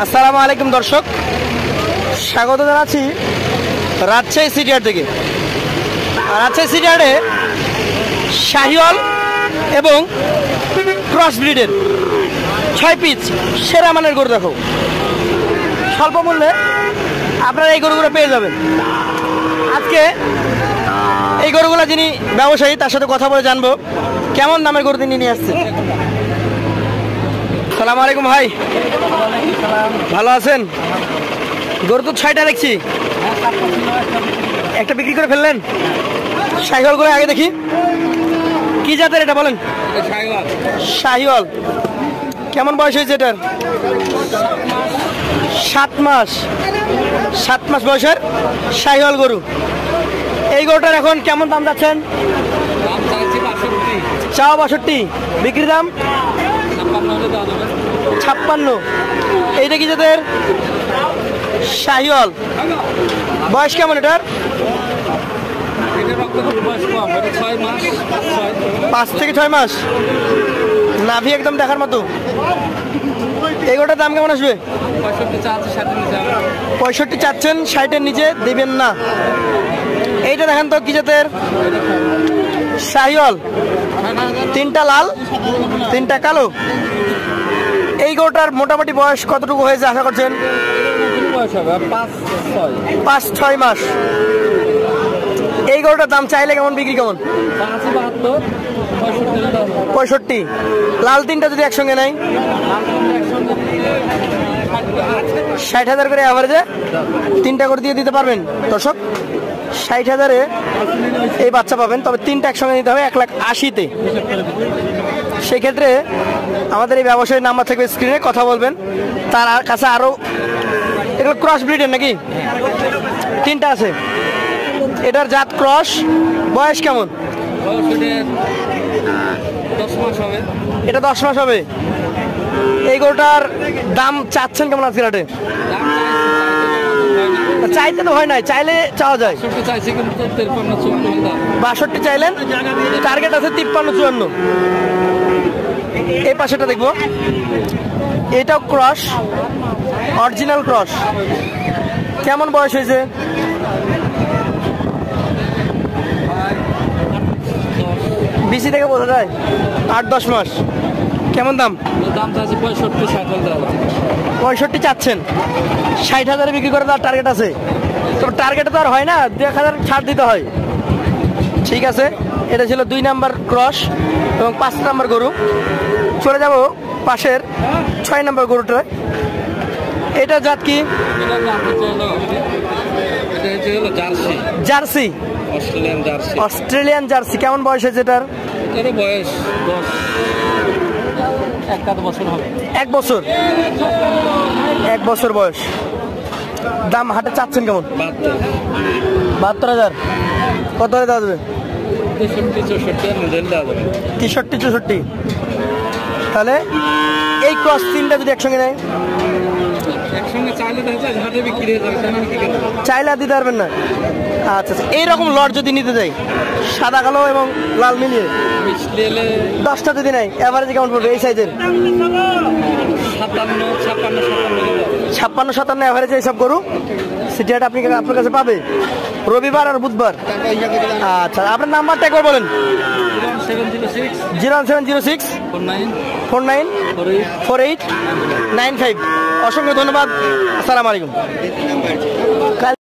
আসসালামু আলাইকুম দর্শক, স্বাগত জানাচ্ছি রাজশাহী সিটিহাট থেকে। রাজশাহী সিটিহাটে শাহিওয়াল এবং ক্রস ব্রিডের 6 পিস সেরা মানের গরু দেখো, স্বল্প মূল্যে আপনারা এই গরুগুলো পেয়ে যাবেন। আজকে এই গরুগুলো যিনি ব্যবসায়ী তার সাথে কথা বলে জানবো কেমন দামের গরু তিনি নিয়ে আসছেন। সালাম আলাইকুম ভাই, ভালো আছেন? গরু তো 6টা দেখছি, একটা বিক্রি করে ফেললেন। শাহিওয়াল করে আগে দেখি, কি জাতের এটা বলেন? শাহিওয়াল। কেমন বয়স হয়েছে এটার? 7 মাস। 7 মাস বয়সের শাহিওয়াল গরু। এই গরুটার এখন কেমন দাম যাচ্ছেন? চাও 62, বিক্রি দাম 56। এইটা কি জাতের? শাহিওয়াল। বয়স কেমন এটার? 5 থেকে 6 মাস। নাভি একদম দেখার মতো। এই গরুটার দাম কেমন আসবে? 65 চাচ্ছেন, 60-এর নিচে দিবেন না। এইটা দেখেন তো কি জাতের? শাহিওয়াল। 3টা লাল, 3টা কালো। এই গরুটার মোটামুটি বয়স কতটুকু হয়েছে আশা করছেন? 5-6 মাস। এই গরুটার দাম চাইলে কেমন, বিক্রি কেমন? 65। লাল 3টা যদি একসঙ্গে নেয় 60,000 করে অ্যাভারেজে 3টা করে দিয়ে দিতে পারবেন দর্শক। 60,000-এ এই বাচ্চা পাবেন, তবে 3টা একসঙ্গে নিতে হবে 1,80,000-তে। সেক্ষেত্রে আমাদের এই ব্যবসায়ীর নাম্বার থাকবে স্ক্রিনে, কথা বলবেন। তার কাছে আরও এগুলো ক্রস ব্রিডের নাকি? 3টা আছে। এটার জাত ক্রস। বয়স কেমন? এটা 10 মাস হবে। এই গরুটার দাম চাচ্ছেন কেমন আজকে রাতে? চাইতে তো হয় নাই, চাইলে চাওয়া যায়। 62 চাইলেন, টার্গেট আছে 53-54। এই পাশেটা দেখবো, এটাও ক্রস, অরিজিনাল ক্রস। কেমন বয়স হয়েছে? 20 থেকে বোঝা যায় 8-10 মাস। কেমন দাম? 65 চাচ্ছেন, 60,000-এ বিক্রি করে তার টার্গেট আছে। তো টার্গেটে তো আর হয় না, 2,000 ছাড় দিতে হয়। ঠিক আছে, এটা ছিল 2 নাম্বার ক্রস এবং 5 নাম্বার গরু। চলে যাব পাশের 6 নাম্বার গরুটা। এটা জাত কি? জার্সি। Australian jersey. কেমন বয়স হয়েছে এটার? বয়স 1 বছর। 1 বছর বয়স। দাম হাটে চাচ্ছেন কেমন? 72,000। কত হয়ে দেওয়া যাবে? 63-64। তাহলে এই ক্রস 3টা যদি একসঙ্গে নেয়, চাইলে আর দিতে পারবেন না। আচ্ছা, এইরকম লট যদি নিতে যাই, সাদা কালো এবং লাল মিলিয়ে 10টা যদি নেয়, এভারেজে কেমন পড়বে এই সাইজের? 56-57 এভারেজে এইসব গরু সিটিহাট আপনার কাছে পাবে রবিবার আর বুধবার। আচ্ছা, আপনার নাম্বারটা একবার বলেন। 0706 49 48 95। অসংখ্য ধন্যবাদ। আসসালামু আলাইকুম।